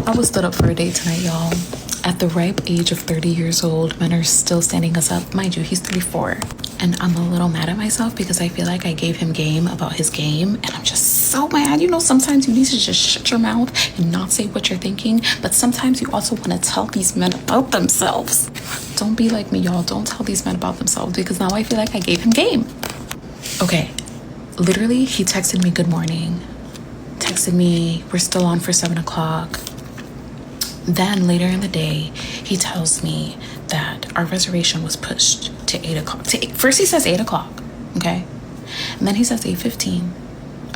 I was stood up for a date tonight, y'all. At the ripe age of 30 years old, men are still standing us up. Mind you, he's 34. And I'm a little mad at myself because I feel like I gave him game about his game. And I'm just so mad. You know, sometimes you need to just shut your mouth and not say what you're thinking. But sometimes you also want to tell these men about themselves. Don't be like me, y'all. Don't tell these men about themselves because now I feel like I gave him game. Okay, literally, he texted me good morning. Texted me, we're still on for 7 o'clock. Then later in the day, he tells me that our reservation was pushed to 8 o'clock. First he says 8 o'clock, okay? And then he says 8:15.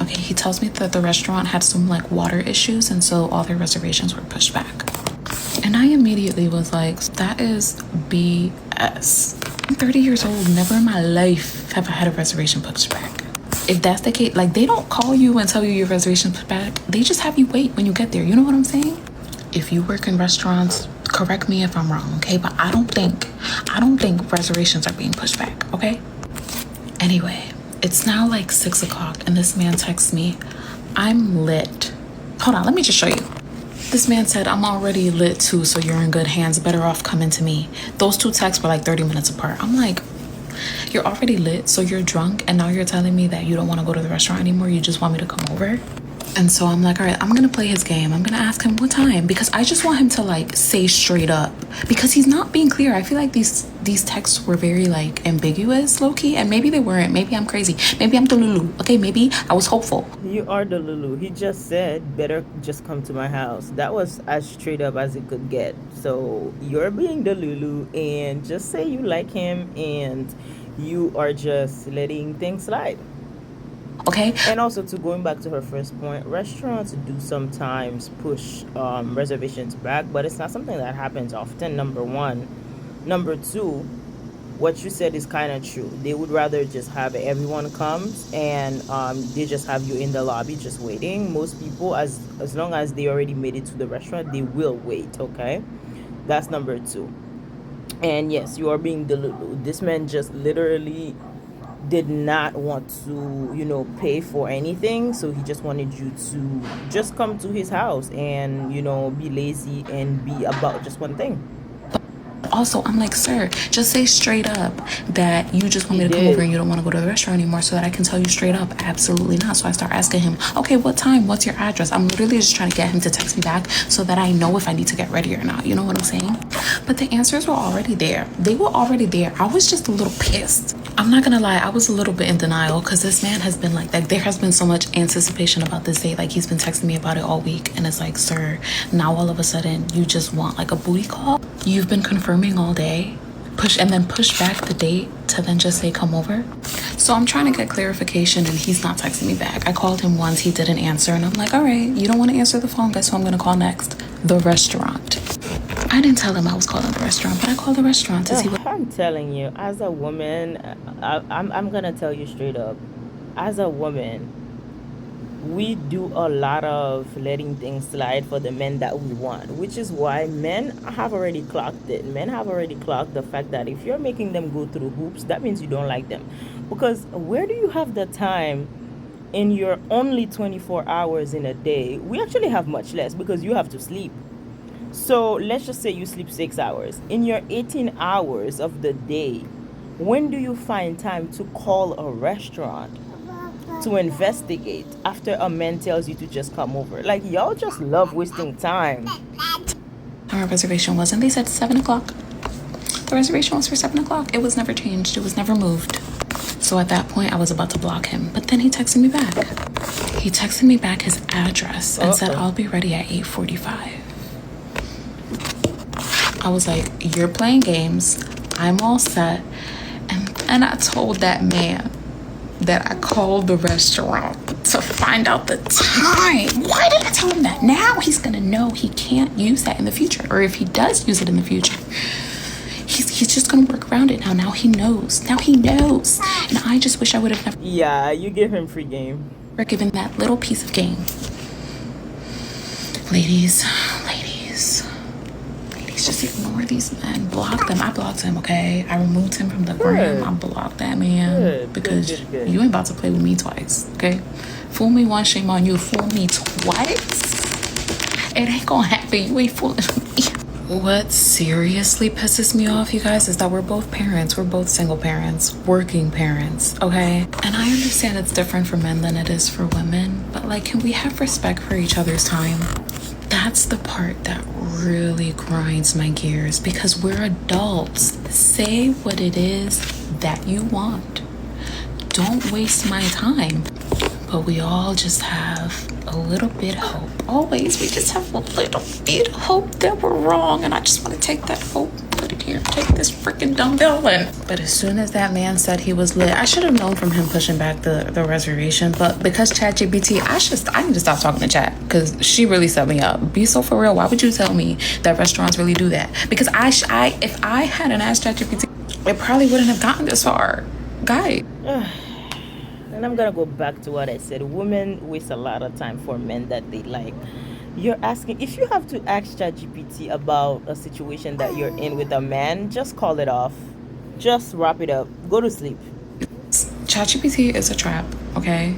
Okay, he tells me that the restaurant had some like water issues and so all their reservations were pushed back. And I immediately was like, that is BS. I'm 30 years old, never in my life have I had a reservation pushed back. If that's the case, like they don't call you and tell you your reservation's pushed back. They just have you wait when you get there. You know what I'm saying? If you work in restaurants, correct me if I'm wrong, okay? But I don't think reservations are being pushed back, okay? Anyway, it's now like 6 o'clock and this man texts me, I'm lit. Hold on, let me just show you. This man said, I'm already lit too, so you're in good hands. Better off coming to me. Those two texts were like 30 minutes apart. I'm like, you're already lit, so you're drunk, and now you're telling me that you don't want to go to the restaurant anymore. You just want me to come over? And so I'm like, all right, I'm going to play his game. I'm going to ask him what time because I just want him to like say straight up because he's not being clear. I feel like these texts were very like ambiguous, low-key, and maybe they weren't. Maybe I'm crazy. Maybe I'm Delulu. Okay, maybe I was hopeful. You are the Lulu. He just said, better just come to my house. That was as straight up as it could get. So you're being the Lulu and just say you like him and you are just letting things slide. Okay. And also, to going back to her first point, restaurants do sometimes push reservations back, but it's not something that happens often, number one. Number two, what you said is kind of true. They would rather just have everyone comes and they just have you in the lobby just waiting. Most people, as long as they already made it to the restaurant, they will wait, okay? That's number two. And yes, you are being delulu. This man just literally did not want to, pay for anything. So he just wanted you to just come to his house and, be lazy and be about just one thing. Also, I'm like, sir, just say straight up that you just want me to come over and you don't want to go to the restaurant anymore so that I can tell you straight up, absolutely not. So I start asking him, okay, what time? What's your address? I'm literally just trying to get him to text me back so that I know if I need to get ready or not. You know what I'm saying? But the answers were already there. They were already there. I was just a little pissed. I'm not gonna lie, I was a little bit in denial because this man has been like there has been so much anticipation about this date. Like he's been texting me about it all week and it's like, sir, now all of a sudden you just want like a booty call? You've been confirming all day, push back the date to then just say come over. So I'm trying to get clarification and he's not texting me back. I called him once, he didn't answer, and I'm like, all right, you don't want to answer the phone, guess who I'm gonna call next? The restaurant. I didn't tell him I was calling the restaurant, but I called the restaurant to see what. I'm telling you, as a woman, I'm gonna tell you straight up, as a woman, we do a lot of letting things slide for the men that we want, which is why men have already clocked it. Men have already clocked the fact that if you're making them go through hoops, that means you don't like them. Because where do you have the time in your only 24 hours in a day? We actually have much less because you have to sleep. So let's just say you sleep 6 hours. In your 18 hours of the day, when do you find time to call a restaurant to investigate after a man tells you to just come over? Like, y'all just love wasting time. Our reservation was, and they said 7 o'clock. The reservation was for 7 o'clock. It was never changed. It was never moved. So at that point, I was about to block him. But then he texted me back. He texted me back his address and said, I'll be ready at 8:45. I was like, you're playing games. I'm all set. And I told that man that I called the restaurant to find out the time. Why did I tell him that? Now he's gonna know he can't use that in the future. Or if he does use it in the future, he's just gonna work around it now. Now he knows. Now he knows. And I just wish I would have never. Yeah, you give him free game. Given that little piece of game. Ladies, just ignore these men. Block them. I blocked him, okay? I removed him from the gram. I blocked that man because you ain't about to play with me twice, okay? Fool me once, shame on you. Fool me twice, It ain't gonna happen. You ain't fooling me. What seriously pisses me off, you guys, is that we're both parents. We're both single parents, working parents, okay? And I understand it's different for men than it is for women, but like, can we have respect for each other's time? That's the part that really grinds my gears, because we're adults. Say what it is that you want. Don't waste my time. But we all just have a little bit of hope. Always, we just have a little bit of hope that we're wrong. And I just want to take that hope, put it here, take this freaking dumbbell in. But as soon as that man said he was lit, I should have known from him pushing back the reservation. But because ChatGPT, I need to stop talking to Chat, because she really set me up. Be so for real. Why would you tell me that restaurants really do that? Because if I hadn't asked ChatGPT, it probably wouldn't have gotten this far. Guy. And I'm gonna go back to what I said. Women waste a lot of time for men that they like. You're asking, if you have to ask ChatGPT about a situation that you're in with a man, just call it off. Just wrap it up. Go to sleep. ChatGPT is a trap, okay?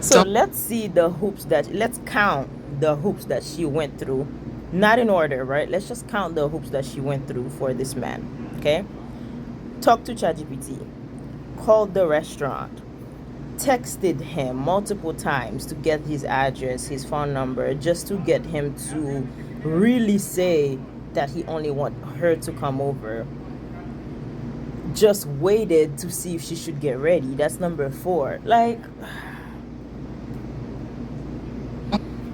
So let's see let's count the hoops that she went through. Not in order, right? Let's just count the hoops that she went through for this man, okay? Talk to ChatGPT. Called the restaurant. Texted him multiple times to get his address, his phone number, just to get him to really say that he only want her to come over. Just waited to see if she should get ready. That's number 4. Like,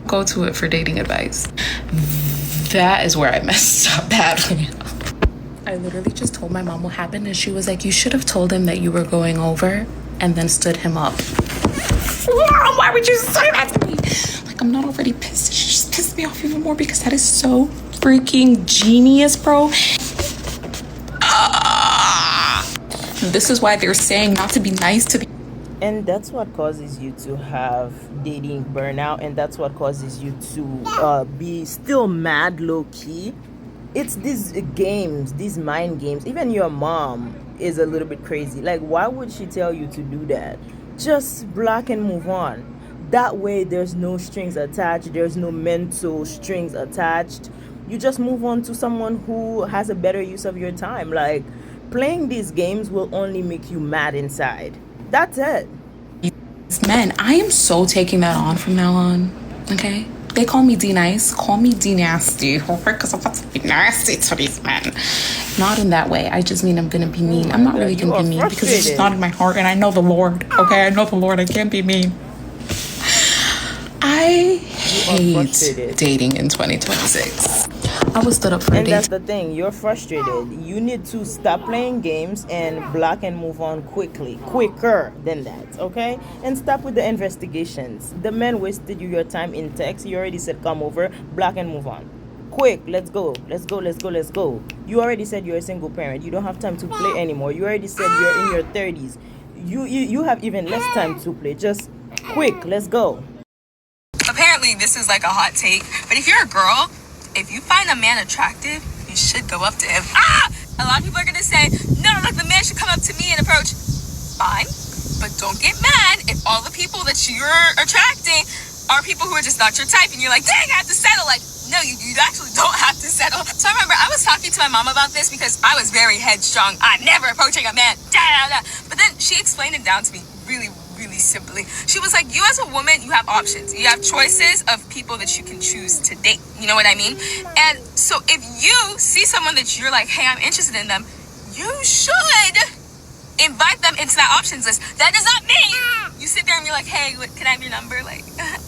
go to it for dating advice. That is where I messed up badly. I literally just told my mom what happened, and she was like, you should have told him that you were going over and then stood him up. Why would you say that to me? Like, I'm not already pissed. She just pissed me off even more, because that is so freaking genius, bro. This is why they're saying not to be nice to people. And that's what causes you to have dating burnout, and that's what causes you to be still mad low-key. It's these games, these mind games. Even your mom is a little bit crazy. Like, why would she tell you to do that? Just block and move on. That way there's no strings attached. There's no mental strings attached. You just move on to someone who has a better use of your time. Like, playing these games will only make you mad inside. That's it. Men, I am so taking that on from now on, okay? They call me D-Nice. Call me D-Nasty, because I'm about to be nasty to these men. Not in that way. I just mean I'm going to be mean. I'm not really going to be mean, because it's just not in my heart, and I know the Lord, okay? I know the Lord. I can't be mean. I hate dating in 2026. I was stood up for a And date. that's the thing. You're frustrated. You need to stop playing games and block and move on quicker than that, okay? And stop with the investigations. The man wasted you your time in text. You already said come over. Block and move on. Quick, let's go. You already said you're a single parent. You don't have time to play anymore. You already said you're in your 30s. You have even less time to play. Just quick, let's go. Apparently this is like a hot take, but if you're a girl, if you find a man attractive, you should go up to him. A lot of people are gonna say, no, look, the man should come up to me and approach. Fine, but don't get mad if all the people that you're attracting are people who are just not your type, and you're like, dang, I have to settle. Like, no, you actually don't have to settle. So I remember I was talking to my mom about this, because I was very headstrong. I'm never approaching a man. But then she explained it down to me really simply. She was like, you as a woman, you have options. You have choices of people that you can choose to date. You know what I mean? And so if you see someone that you're like, hey, I'm interested in them, you should invite them into that options list. That does not mean you sit there and you're like, hey, can I have your number? Like,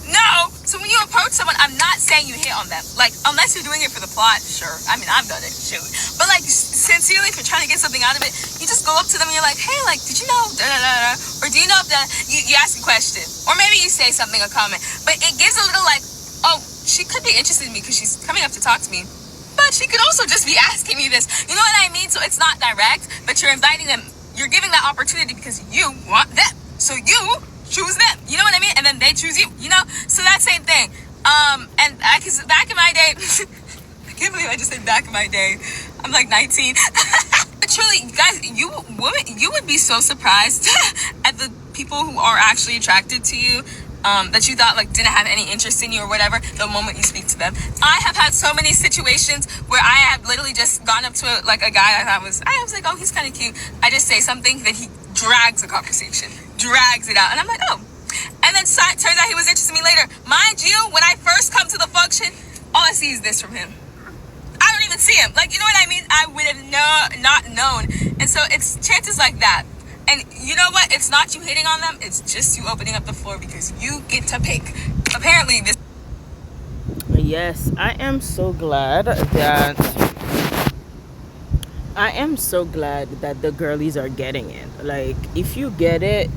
no. So when you approach someone, I'm not saying you hit on them. Like, unless you're doing it for the plot, sure. I mean, I've done it, shoot. But like, sincerely, if you're trying to get something out of it, you just go up to them and you're like, hey, like, did you know, da-da-da-da? Or do you know if you ask a question? Or maybe you say something, a comment. But it gives a little like, oh, she could be interested in me because she's coming up to talk to me. But she could also just be asking me this. You know what I mean? So it's not direct, but you're inviting them. You're giving that opportunity because you want them. So you choose them. You know what I mean? And then they choose you. You know? So that same thing. And back in my day, I can't believe I just said back in my day. I'm like 19. But truly, guys, you would be so surprised at the people who are actually attracted to you. that you thought like didn't have any interest in you or whatever the moment you speak to them. I have had so many situations where I have literally just gone up to like a guy I was like, oh, he's kind of cute. I just say something, then he drags the conversation, drags it out, and I'm like, oh. And then turns out he was interested in me later. Mind you, when I first come to the function, all I see is this from him. I don't even see him. Like, you know what I mean? I would have not known. And so it's chances like that. And you know what? It's not you hitting on them. It's just you opening up the floor because you get to pick. Apparently, this. Yes, I am so glad that the girlies are getting it. Like, if you get it,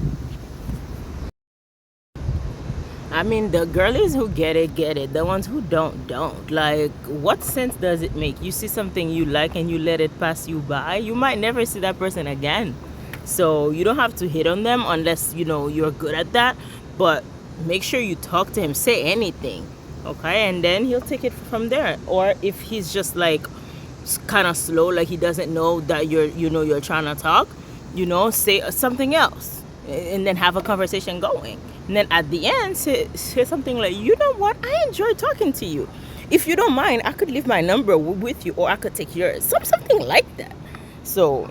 I mean, the girlies who get it, get it. The ones who don't. Like, what sense does it make? You see something you like and you let it pass you by, you might never see that person again. So you don't have to hit on them unless, you know, you're good at that. But make sure you talk to him, say anything, okay? And then he'll take it from there. Or if he's just like kind of slow, like he doesn't know that you're trying to talk, you know, say something else and then have a conversation going. And then at the end, say something like, you know what, I enjoy talking to you. If you don't mind, I could leave my number with you, or I could take yours. Something like that. So,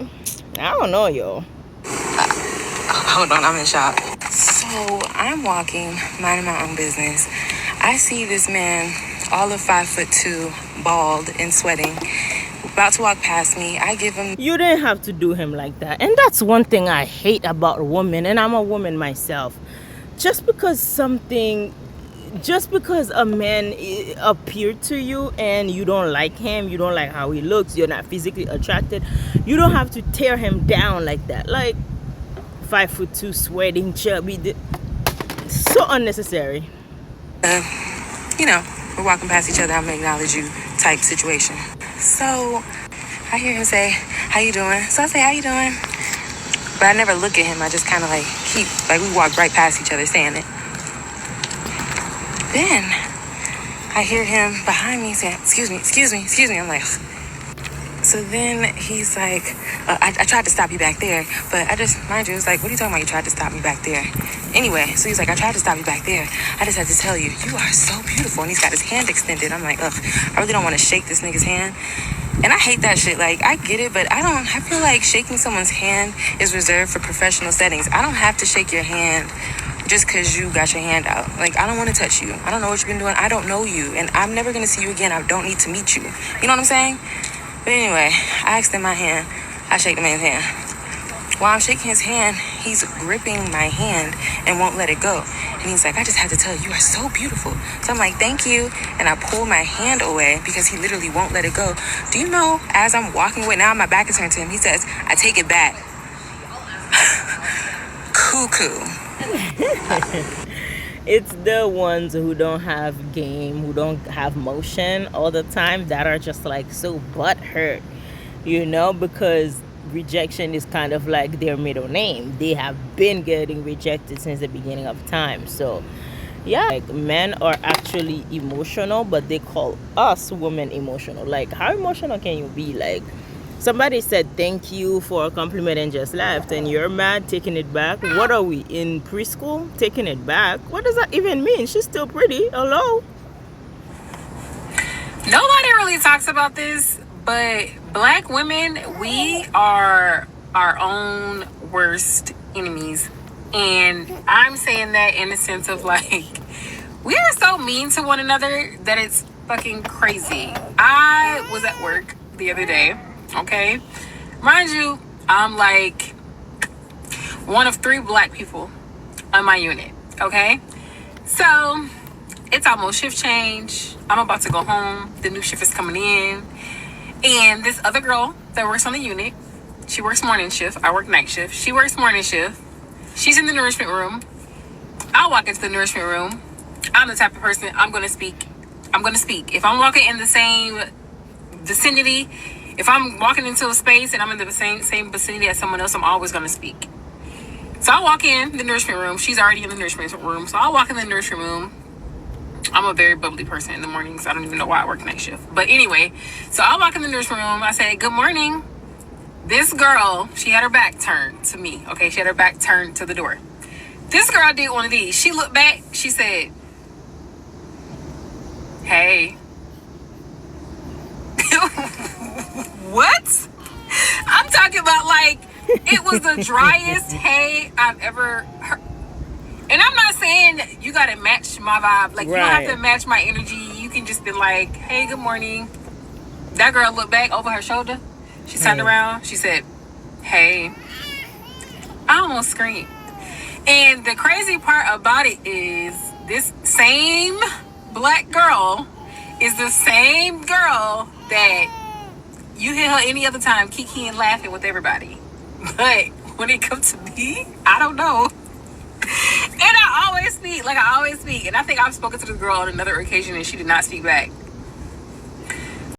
I don't know, yo. Hold on, I'm in shock. So I'm walking, minding my own business. I see this man, all of 5'2", bald and sweating, about to walk past me. I give him. You didn't have to do him like that. And that's one thing I hate about women, and I'm a woman myself. Just because a man appeared to you and you don't like him, you don't like how he looks, you're not physically attracted, you don't have to tear him down like that. Like 5'2", sweating, chubby, so unnecessary. You know, we're walking past each other, I'm gonna acknowledge you type situation. So I hear him say, how you doing? So I say, how you doing? But I never look at him. I just kind of like we walk right past each other saying it. Then I hear him behind me saying, excuse me. I'm like, so then he's like, I tried to stop you back there, but mind you, it's like, what are you talking about? You tried to stop me back there. Anyway, so he's like, I tried to stop you back there. I just had to tell you, you are so beautiful. And he's got his hand extended. I'm like, ugh, I really don't want to shake this nigga's hand. And I hate that shit. Like, I get it, but I feel like shaking someone's hand is reserved for professional settings. I don't have to shake your hand just because you got your hand out. Like, I don't want to touch you. I don't know what you've been doing. I don't know you. And I'm never going to see you again. I don't need to meet you. You know what I'm saying? But anyway, I extend my hand. I shake the man's hand. While I'm shaking his hand, he's gripping my hand and won't let it go. And he's like, I just had to tell you, you are so beautiful. So I'm like, thank you. And I pull my hand away because he literally won't let it go. Do you know, as I'm walking away, now my back is turned to him, he says, I take it back. Cuckoo. It's the ones who don't have game, who don't have motion all the time, that are just like so butthurt, you know, because rejection is kind of like their middle name. They have been getting rejected since the beginning of time. So yeah, like, men are actually emotional, but they call us women emotional. Like, how emotional can you be? Like, somebody said thank you for a compliment and just left, and you're mad, taking it back. What are we, in preschool? Taking it back? What does that even mean? She's still pretty. Hello? Nobody really talks about this, but Black women, we are our own worst enemies. And I'm saying that in the sense of like, we are so mean to one another that it's fucking crazy. I was at work the other day, okay? Mind you, I'm like one of 3 Black people on my unit, okay? So it's almost shift change. I'm about to go home. The new shift is coming in. And this other girl that works on the unit, she works morning shift. I work night shift. She works morning shift. She's in the nourishment room. I'll walk into the nourishment room. I'm the type of person, I'm going to speak. If I'm walking in the same vicinity, if I'm walking into a space and I'm in the same vicinity as someone else, I'm always going to speak. So I walk in the nourishment room. She's already in the nourishment room. So I'll walk in the nourishment room. I'm a very bubbly person in the mornings. I don't even know why I work night shift. But anyway, so I walk in the nourishment room. I say, good morning. This girl, she had her back turned to me. Okay, she had her back turned to the door. This girl did one of these. She looked back. She said, "Hey." What? I'm talking about like it was the driest hey I've ever heard. And I'm not saying you gotta match my vibe. Like, you don't have to match my energy. You can just be like, "Hey, good morning." That girl looked back over her shoulder. She turned around. She said, "Hey." I almost screamed. And the crazy part about it is this same black girl is the same girl that you hear her any other time kiki and laughing with everybody. But when it comes to me, I don't know. And I always speak. And I think I've spoken to this girl on another occasion and she did not speak back.